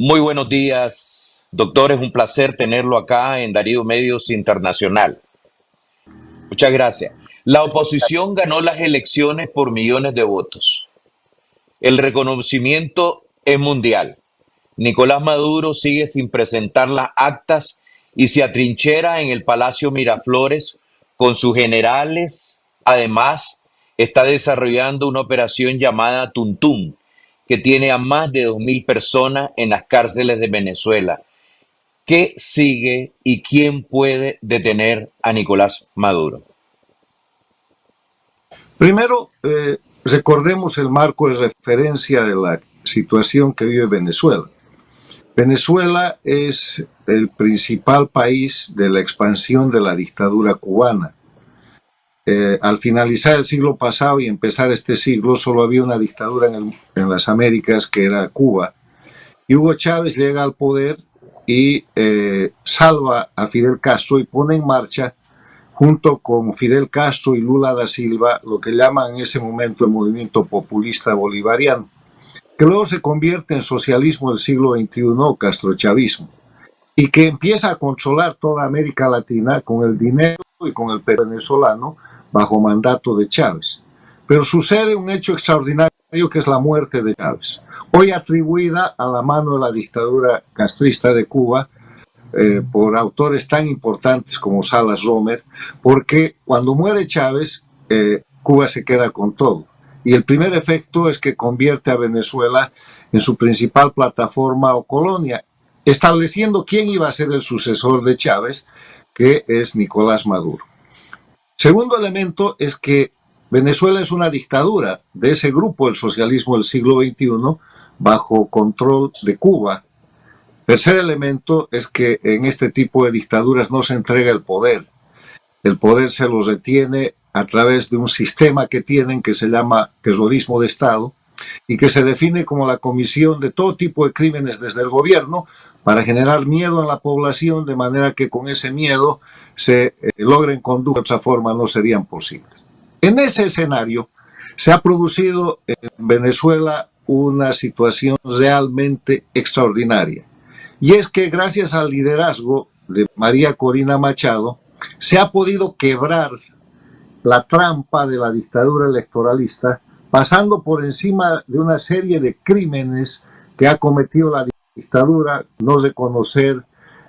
Muy buenos días, doctor. Es un placer tenerlo acá en Darío Medios Internacional. Muchas gracias. La oposición ganó las elecciones por millones de votos. El reconocimiento es mundial. Nicolás Maduro sigue sin presentar las actas y se atrinchera en el Palacio Miraflores con sus generales. Además, está desarrollando una operación llamada Tuntún, que tiene a más de 2.000 personas en las cárceles de Venezuela. ¿Qué sigue y quién puede detener a Nicolás Maduro? Primero, recordemos el marco de referencia de la situación que vive Venezuela. Venezuela es el principal país de la expansión de la dictadura cubana. Al finalizar el siglo pasado y empezar este siglo, solo había una dictadura en las Américas, que era Cuba. Y Hugo Chávez llega al poder y salva a Fidel Castro y pone en marcha, junto con Fidel Castro y Lula da Silva, lo que llaman en ese momento el movimiento populista bolivariano, que luego se convierte en socialismo del siglo XXI o castrochavismo, y que empieza a controlar toda América Latina con el dinero y con el peso venezolano bajo mandato de Chávez. Pero sucede un hecho extraordinario, que es la muerte de Chávez, hoy atribuida a la mano de la dictadura castrista de Cuba, por autores tan importantes como Salas Romer, porque cuando muere Chávez, Cuba se queda con todo. Y el primer efecto es que convierte a Venezuela en su principal plataforma o colonia, estableciendo quién iba a ser el sucesor de Chávez, que es Nicolás Maduro. Segundo elemento es que Venezuela es una dictadura de ese grupo, el socialismo del siglo XXI, bajo control de Cuba. Tercer elemento es que en este tipo de dictaduras no se entrega el poder se lo retiene a través de un sistema que tienen que se llama terrorismo de Estado y que se define como la comisión de todo tipo de crímenes desde el gobierno para generar miedo en la población, de manera que con ese miedo se logren conductas de otra forma no serían posibles. En ese escenario se ha producido en Venezuela una situación realmente extraordinaria. Y es que gracias al liderazgo de María Corina Machado se ha podido quebrar la trampa de la dictadura electoralista, pasando por encima de una serie de crímenes que ha cometido la dictadura: no reconocer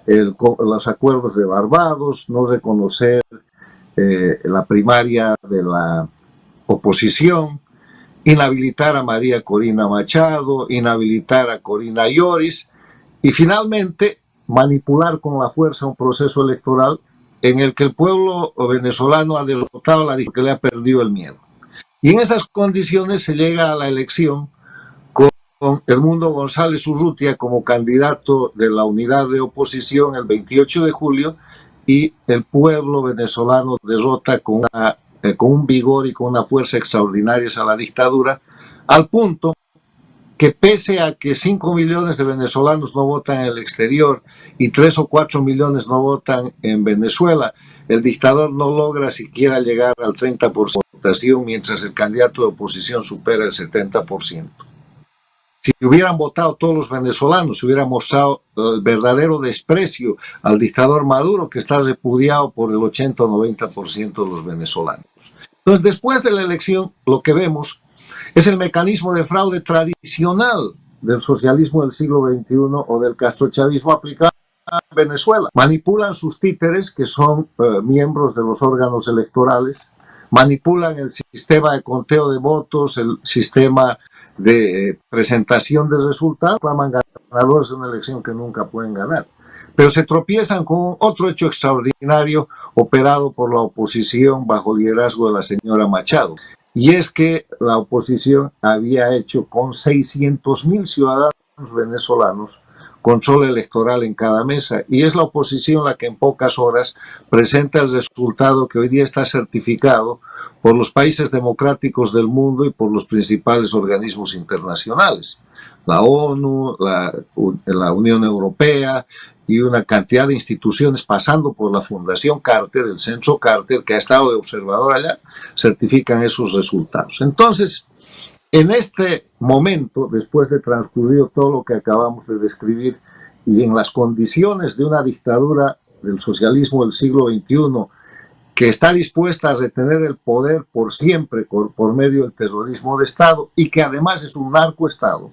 los acuerdos de Barbados, no reconocer la primaria de la oposición, inhabilitar a María Corina Machado, inhabilitar a Corina Lloris y finalmente manipular con la fuerza un proceso electoral en el que el pueblo venezolano ha derrotado a la dictadura, que le ha perdido el miedo. Y en esas condiciones se llega a la elección con Edmundo González Urrutia como candidato de la unidad de oposición el 28 de julio y el pueblo venezolano derrota con un vigor y con una fuerza extraordinarias a la dictadura, al punto que pese a que 5 millones de venezolanos no votan en el exterior y 3 o 4 millones no votan en Venezuela, el dictador no logra siquiera llegar al 30% de votación, mientras el candidato de oposición supera el 70%. Si hubieran votado todos los venezolanos, se hubiera mostrado el verdadero desprecio al dictador Maduro, que está repudiado por el 80 o 90% de los venezolanos. Entonces, después de la elección, lo que vemos es el mecanismo de fraude tradicional del socialismo del siglo XXI o del castrochavismo aplicado a Venezuela. Manipulan sus títeres, que son miembros de los órganos electorales, manipulan el sistema de conteo de votos, el sistema de presentación de resultados, claman ganadores de una elección que nunca pueden ganar. Pero se tropiezan con otro hecho extraordinario operado por la oposición bajo liderazgo de la señora Machado. Y es que la oposición había hecho con 600.000 ciudadanos venezolanos control electoral en cada mesa, y es la oposición la que en pocas horas presenta el resultado que hoy día está certificado por los países democráticos del mundo y por los principales organismos internacionales, la ONU, la Unión Europea y una cantidad de instituciones, pasando por la Fundación Carter, el Censo Carter, que ha estado de observador allá, certifican esos resultados. Entonces, En este momento, después de transcurrido todo lo que acabamos de describir y en las condiciones de una dictadura del socialismo del siglo XXI que está dispuesta a retener el poder por siempre por medio del terrorismo de Estado y que además es un narcoestado,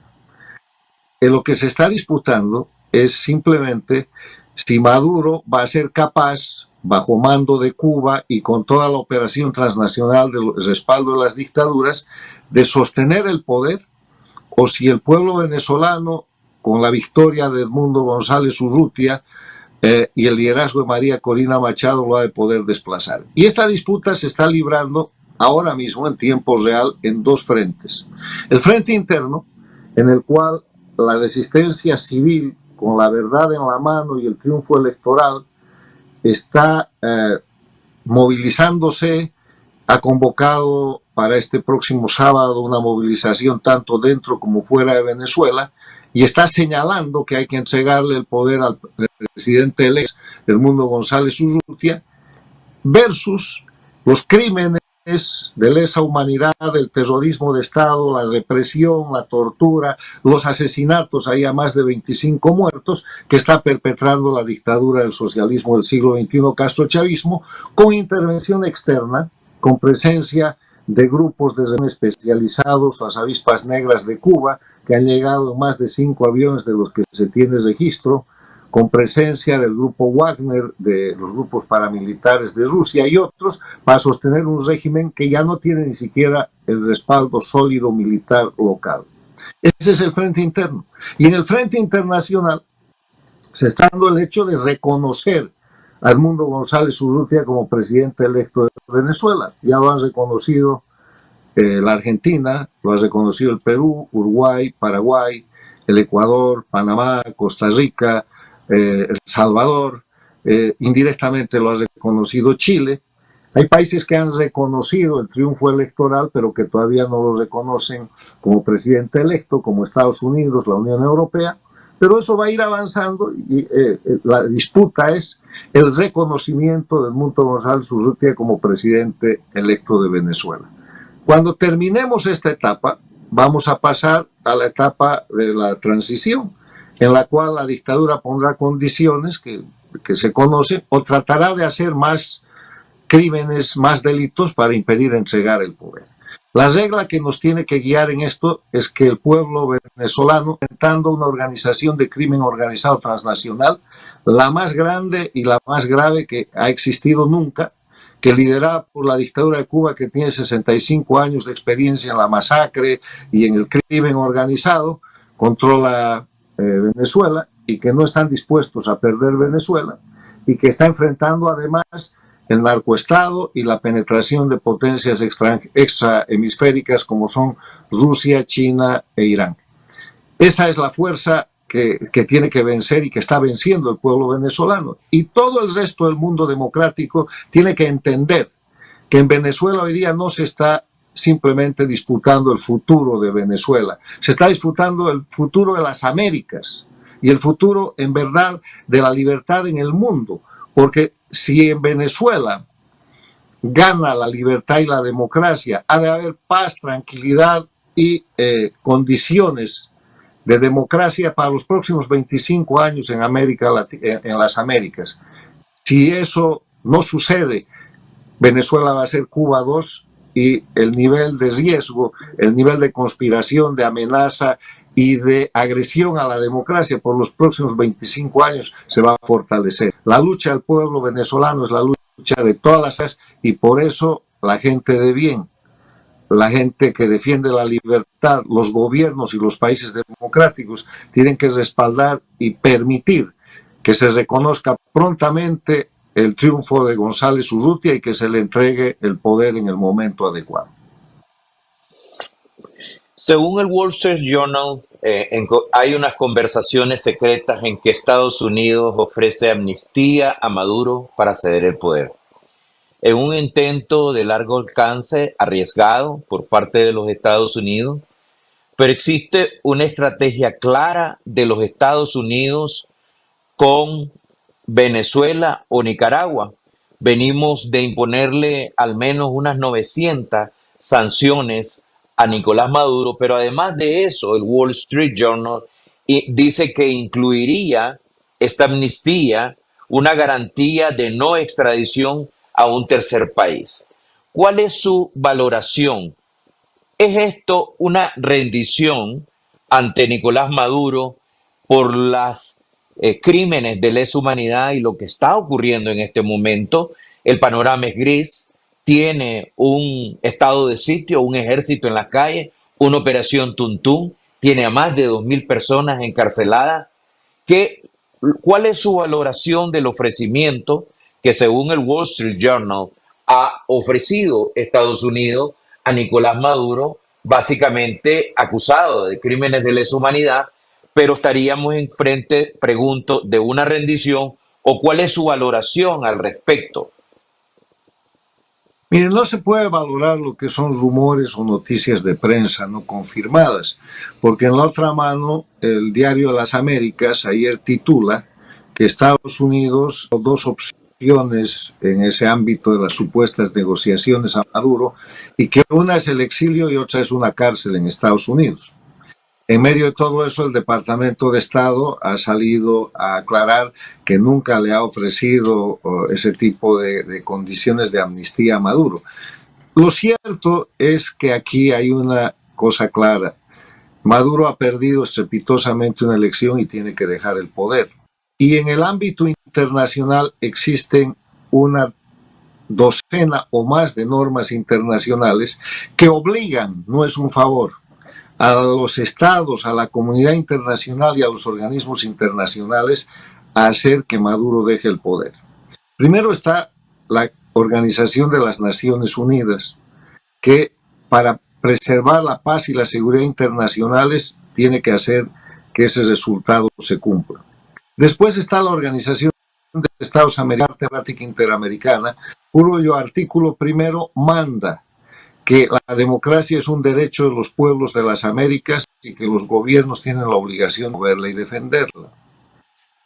lo que se está disputando es simplemente si Maduro va a ser capaz, bajo mando de Cuba y con toda la operación transnacional del respaldo de las dictaduras, de sostener el poder, o si el pueblo venezolano, con la victoria de Edmundo González Urrutia y el liderazgo de María Corina Machado, lo ha de poder desplazar. Y esta disputa se está librando ahora mismo, en tiempo real, en dos frentes. El frente interno, en el cual la resistencia civil, con la verdad en la mano y el triunfo electoral, está movilizándose, ha convocado para este próximo sábado una movilización tanto dentro como fuera de Venezuela y está señalando que hay que entregarle el poder al presidente electo Edmundo González Urrutia versus los crímenes de lesa humanidad, el terrorismo de Estado, la represión, la tortura, los asesinatos, hay a más de 25 muertos que está perpetrando la dictadura del socialismo del siglo XXI, castrochavismo, con intervención externa, con presencia de grupos de especializados, las avispas negras de Cuba, que han llegado en más de 5 aviones de los que se tiene registro, con presencia del grupo Wagner, de los grupos paramilitares de Rusia y otros, para sostener un régimen que ya no tiene ni siquiera el respaldo sólido militar local. Ese es el frente interno. Y en el frente internacional se está dando el hecho de reconocer a Edmundo González Urrutia como presidente electo de Venezuela. Ya lo han reconocido la Argentina, lo ha reconocido el Perú, Uruguay, Paraguay, el Ecuador, Panamá, Costa Rica, El Salvador, indirectamente lo ha reconocido Chile. Hay países que han reconocido el triunfo electoral, pero que todavía no lo reconocen como presidente electo, como Estados Unidos, la Unión Europea, pero eso va a ir avanzando y la disputa es el reconocimiento de Edmundo González Urrutia como presidente electo de Venezuela. Cuando terminemos esta etapa, vamos a pasar a la etapa de la transición, en la cual la dictadura pondrá condiciones que se conocen o tratará de hacer más crímenes, más delitos para impedir entregar el poder. La regla que nos tiene que guiar en esto es que el pueblo venezolano, intentando una organización de crimen organizado transnacional, la más grande y la más grave que ha existido nunca, que liderada por la dictadura de Cuba, que tiene 65 años de experiencia en la masacre y en el crimen organizado, controla Venezuela y que no están dispuestos a perder Venezuela y que está enfrentando además el narcoestado y la penetración de potencias extrahemisféricas como son Rusia, China e Irán. Esa es la fuerza que tiene que vencer y que está venciendo el pueblo venezolano. Y todo el resto del mundo democrático tiene que entender que en Venezuela hoy día no se está simplemente disputando el futuro de Venezuela, se está disputando el futuro de las Américas y el futuro, en verdad, de la libertad en el mundo, porque si en Venezuela gana la libertad y la democracia, ha de haber paz, tranquilidad y condiciones de democracia para los próximos 25 años en en las Américas. Si eso no sucede, Venezuela va a ser Cuba 2 y el nivel de riesgo, el nivel de conspiración, de amenaza y de agresión a la democracia por los próximos 25 años se va a fortalecer. La lucha del pueblo venezolano es la lucha de todas las áreas y por eso la gente de bien, la gente que defiende la libertad, los gobiernos y los países democráticos tienen que respaldar y permitir que se reconozca prontamente el triunfo de González Urrutia y que se le entregue el poder en el momento adecuado. Según el Wall Street Journal, hay unas conversaciones secretas en que Estados Unidos ofrece amnistía a Maduro para ceder el poder. En un intento de largo alcance, arriesgado por parte de los Estados Unidos, pero existe una estrategia clara de los Estados Unidos con Venezuela o Nicaragua. Venimos de imponerle al menos unas 900 sanciones a Nicolás Maduro, pero además de eso, el Wall Street Journal dice que incluiría esta amnistía una garantía de no extradición a un tercer país. ¿Cuál es su valoración? ¿Es esto una rendición ante Nicolás Maduro por los crímenes de lesa humanidad y lo que está ocurriendo en este momento? El panorama es gris, tiene un estado de sitio, un ejército en las calles, una operación Tuntún, tiene a más de 2.000 personas encarceladas. ¿Qué, ¿Cuál es su valoración del ofrecimiento que, según el Wall Street Journal, ha ofrecido Estados Unidos a Nicolás Maduro, básicamente acusado de crímenes de lesa humanidad, pero estaríamos enfrente, pregunto, de una rendición o cuál es su valoración al respecto? Miren, no se puede valorar lo que son rumores o noticias de prensa no confirmadas, porque en la otra mano el diario de las Américas ayer titula que Estados Unidos tiene dos opciones en ese ámbito de las supuestas negociaciones a Maduro y que una es el exilio y otra es una cárcel en Estados Unidos. En medio de todo eso, el Departamento de Estado ha salido a aclarar que nunca le ha ofrecido ese tipo de condiciones de amnistía a Maduro. Lo cierto es que aquí hay una cosa clara. Maduro ha perdido estrepitosamente una elección y tiene que dejar el poder. Y en el ámbito internacional existen una docena o más de normas internacionales que obligan, no es un favor, a los estados, a la comunidad internacional y a los organismos internacionales a hacer que Maduro deje el poder. Primero está la Organización de las Naciones Unidas, que para preservar la paz y la seguridad internacionales tiene que hacer que ese resultado se cumpla. Después está la Organización de Estados Americanos Interamericana, cuyo artículo primero manda que la democracia es un derecho de los pueblos de las Américas y que los gobiernos tienen la obligación de verla y defenderla.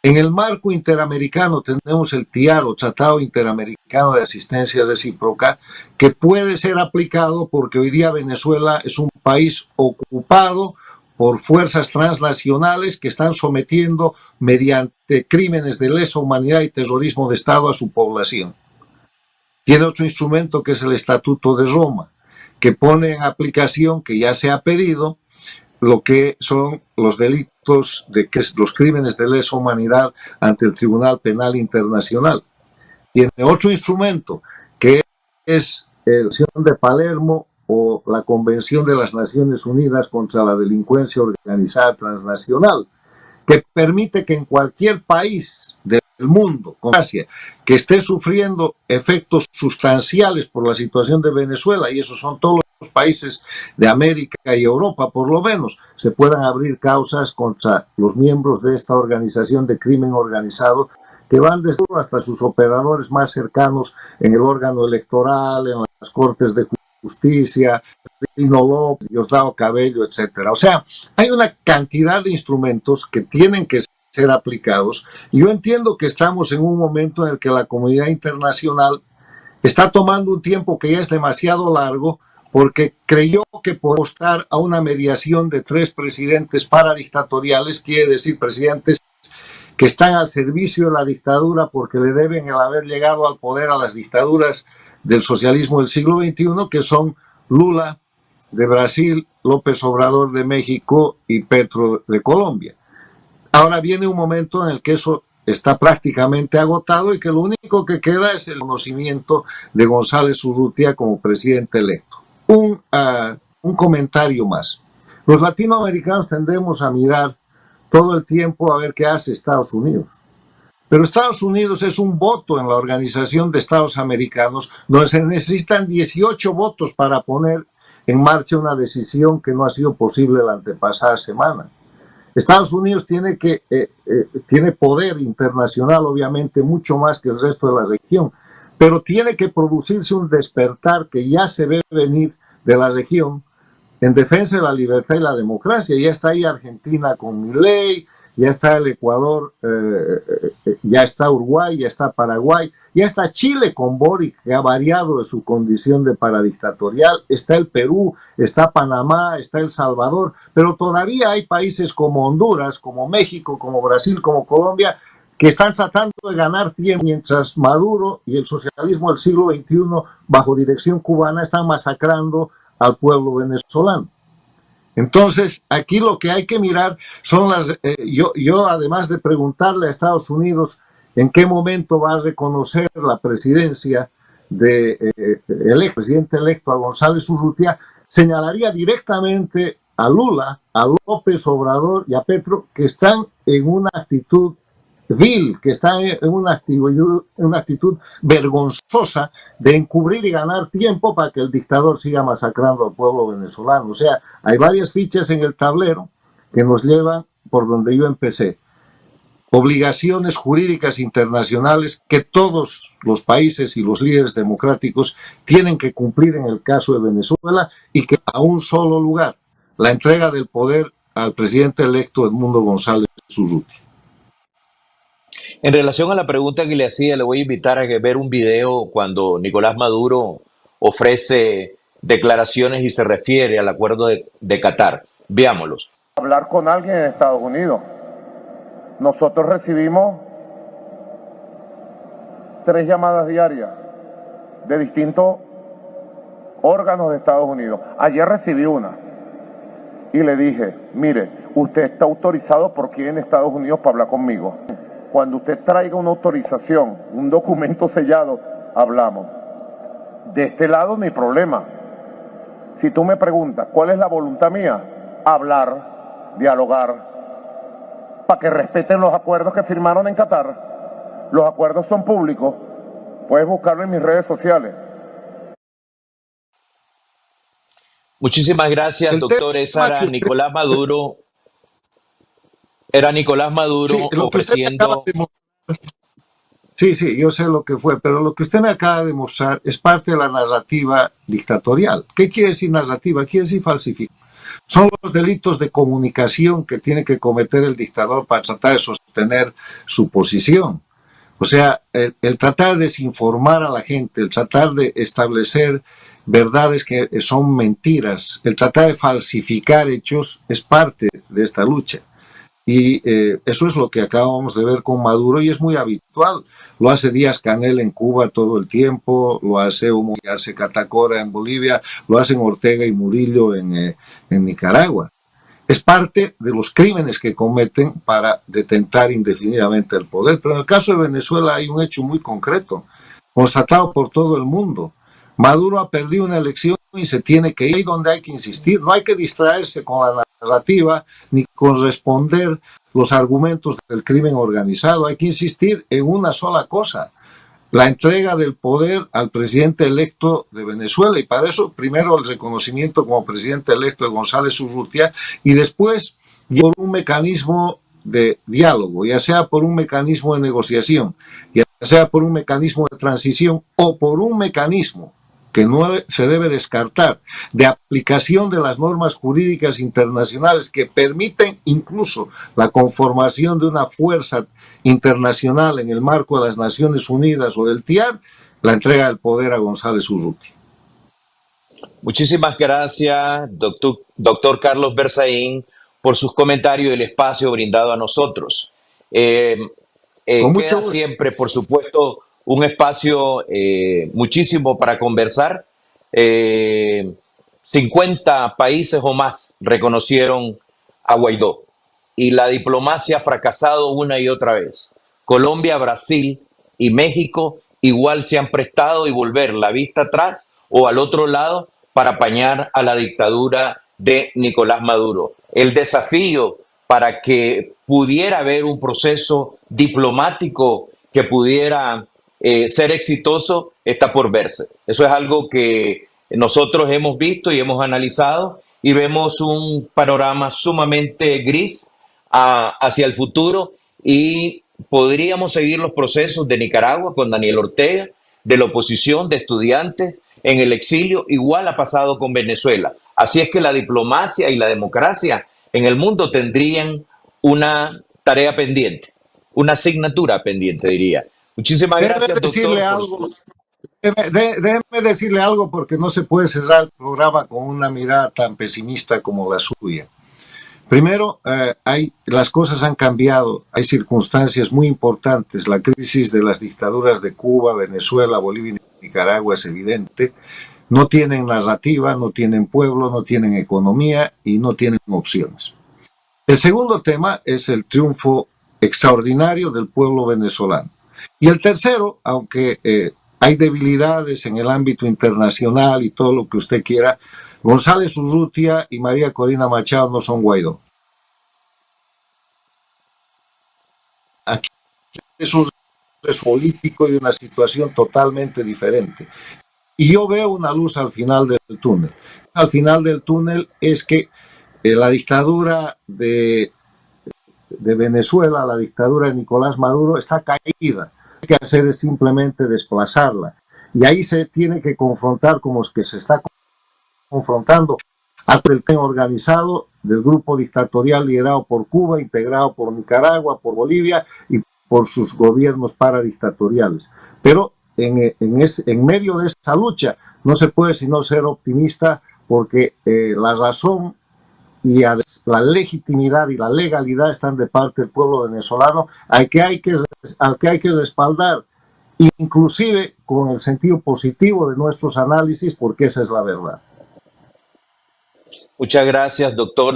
En el marco interamericano tenemos el TIAR, Tratado Interamericano de Asistencia Recíproca, que puede ser aplicado porque hoy día Venezuela es un país ocupado por fuerzas transnacionales que están sometiendo mediante crímenes de lesa humanidad y terrorismo de Estado a su población. Tiene otro instrumento que es el Estatuto de Roma, que pone en aplicación, que ya se ha pedido, lo que son los delitos, los crímenes de lesa humanidad ante el Tribunal Penal Internacional. Tiene otro instrumento, que es la Convención de Palermo o la Convención de las Naciones Unidas contra la Delincuencia Organizada Transnacional, que permite que en cualquier país del mundo, con Asia, que esté sufriendo efectos sustanciales por la situación de Venezuela, y esos son todos los países de América y Europa, por lo menos, se puedan abrir causas contra los miembros de esta organización de crimen organizado, que van desde hasta sus operadores más cercanos en el órgano electoral, en las cortes de justicia, Rino López, Diosdado Cabello, etcétera. O sea, hay una cantidad de instrumentos que tienen que ser aplicados. Y yo entiendo que estamos en un momento en el que la comunidad internacional está tomando un tiempo que ya es demasiado largo porque creyó que por mostrar a una mediación de 3 presidentes paradictatoriales, quiere decir presidentes que están al servicio de la dictadura porque le deben el haber llegado al poder a las dictaduras del socialismo del siglo XXI, que son Lula de Brasil, López Obrador de México y Petro de Colombia. Ahora viene un momento en el que eso está prácticamente agotado y que lo único que queda es el conocimiento de González Urrutia como presidente electo. Un comentario más. Los latinoamericanos tendemos a mirar todo el tiempo a ver qué hace Estados Unidos. Pero Estados Unidos es un voto en la Organización de Estados Americanos, donde se necesitan 18 votos para poner en marcha una decisión que no ha sido posible la antepasada semana. Estados Unidos tiene poder internacional, obviamente, mucho más que el resto de la región, pero tiene que producirse un despertar que ya se ve venir de la región en defensa de la libertad y la democracia. Ya está ahí Argentina con Milei, ya está el Ecuador ya está Uruguay, ya está Paraguay, ya está Chile con Boric, que ha variado de su condición de paradictatorial, está el Perú, está Panamá, está El Salvador, pero todavía hay países como Honduras, como México, como Brasil, como Colombia, que están tratando de ganar tiempo mientras Maduro y el socialismo del siglo XXI, bajo dirección cubana, están masacrando al pueblo venezolano. Entonces, aquí lo que hay que mirar son yo además de preguntarle a Estados Unidos en qué momento va a reconocer la presidencia del presidente electo a González Urrutia, señalaría directamente a Lula, a López Obrador y a Petro, que están en una actitud vil, que está en una actitud vergonzosa de encubrir y ganar tiempo para que el dictador siga masacrando al pueblo venezolano. O sea, hay varias fichas en el tablero que nos llevan por donde yo empecé. Obligaciones jurídicas internacionales que todos los países y los líderes democráticos tienen que cumplir en el caso de Venezuela, y que a un solo lugar: la entrega del poder al presidente electo Edmundo González Urrutia. En relación a la pregunta que le hacía, le voy a invitar a ver un video cuando Nicolás Maduro ofrece declaraciones y se refiere al acuerdo de Qatar. Veámoslos. Hablar con alguien en Estados Unidos. Nosotros recibimos 3 llamadas diarias de distintos órganos de Estados Unidos. Ayer recibí una y le dije: mire, usted está autorizado por quién en Estados Unidos para hablar conmigo. Cuando usted traiga una autorización, un documento sellado, hablamos. De este lado, ni problema. Si tú me preguntas cuál es la voluntad mía, hablar, dialogar, para que respeten los acuerdos que firmaron en Qatar. Los acuerdos son públicos, puedes buscarlo en mis redes sociales. Muchísimas gracias, doctor. Era Nicolás Maduro Sí, ofreciendo... Sí, yo sé lo que fue, pero lo que usted me acaba de mostrar es parte de la narrativa dictatorial. ¿Qué quiere decir narrativa? Quiere decir falsificación. Son los delitos de comunicación que tiene que cometer el dictador para tratar de sostener su posición. O sea, el tratar de desinformar a la gente, el tratar de establecer verdades que son mentiras, el tratar de falsificar hechos, es parte de esta lucha. Y eso es lo que acabamos de ver con Maduro, y es muy habitual. Lo hace Díaz-Canel en Cuba todo el tiempo, lo hace Catacora en Bolivia, lo hacen Ortega y Murillo en Nicaragua. Es parte de los crímenes que cometen para detentar indefinidamente el poder. Pero en el caso de Venezuela hay un hecho muy concreto, constatado por todo el mundo. Maduro ha perdido una elección y se tiene que ir. Ahí donde hay que insistir. No hay que distraerse con la narrativa ni con responder los argumentos del crimen organizado. Hay que insistir en una sola cosa: la entrega del poder al presidente electo de Venezuela. Y para eso, primero, el reconocimiento como presidente electo de González Urrutia, y después por un mecanismo de diálogo, ya sea por un mecanismo de negociación, ya sea por un mecanismo de transición, o por un mecanismo que no se debe descartar, de aplicación de las normas jurídicas internacionales que permiten incluso la conformación de una fuerza internacional en el marco de las Naciones Unidas o del TIAR, la entrega del poder a González Urrutia. Muchísimas gracias, doctor Carlos Berzaín, por sus comentarios y el espacio brindado a nosotros. Queda siempre, por supuesto, un espacio muchísimo para conversar. 50 países o más reconocieron a Guaidó, y la diplomacia ha fracasado una y otra vez. Colombia, Brasil y México igual se han prestado y volver la vista atrás o al otro lado para apañar a la dictadura de Nicolás Maduro. El desafío para que pudiera haber un proceso diplomático que pudiera ser exitoso está por verse. Eso es algo que nosotros hemos visto y hemos analizado, y vemos un panorama sumamente gris hacia el futuro, y podríamos seguir los procesos de Nicaragua con Daniel Ortega, de la oposición, de estudiantes en el exilio. Igual ha pasado con Venezuela. Así es que la diplomacia y la democracia en el mundo tendrían una tarea pendiente, una asignatura pendiente, diría. Muchísimas Déjeme gracias, decirle doctor, por algo, su... déjeme decirle algo porque no se puede cerrar el programa con una mirada tan pesimista como la suya. Primero, las cosas han cambiado, hay circunstancias muy importantes. La crisis de las dictaduras de Cuba, Venezuela, Bolivia y Nicaragua es evidente. No tienen narrativa, no tienen pueblo, no tienen economía y no tienen opciones. El segundo tema es el triunfo extraordinario del pueblo venezolano. Y el tercero, aunque hay debilidades en el ámbito internacional y todo lo que usted quiera, González Urrutia y María Corina Machado no son Guaidó. Aquí es un proceso político y una situación totalmente diferente. Y yo veo una luz al final del túnel. Al final del túnel es que la dictadura de Venezuela, la dictadura de Nicolás Maduro, está caída. Lo que hay que hacer es simplemente desplazarla. Y ahí se tiene que confrontar como es que se está confrontando ante el crimen organizado del grupo dictatorial liderado por Cuba, integrado por Nicaragua, por Bolivia y por sus gobiernos paradictatoriales. Pero en medio de esa lucha no se puede sino ser optimista porque la razón y la legitimidad y la legalidad están de parte del pueblo venezolano al que hay que respaldar, inclusive con el sentido positivo de nuestros análisis, porque esa es la verdad. Muchas gracias, doctor.